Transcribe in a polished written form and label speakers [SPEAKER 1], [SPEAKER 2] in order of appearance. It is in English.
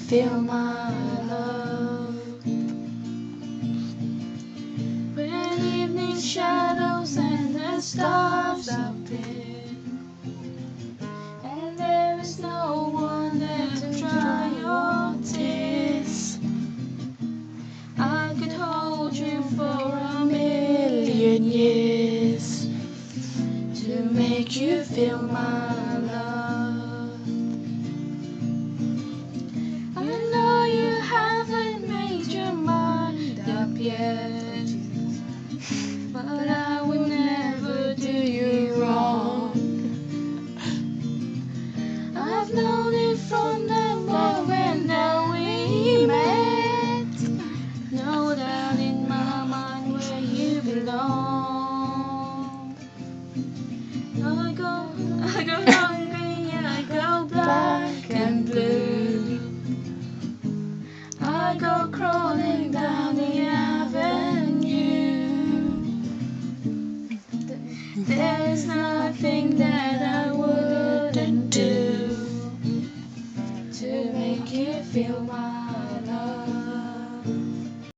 [SPEAKER 1] feel my love. When evening shadows and the stars appear, and there is no one there to dry your tears, I could hold you for a million years to make you feel my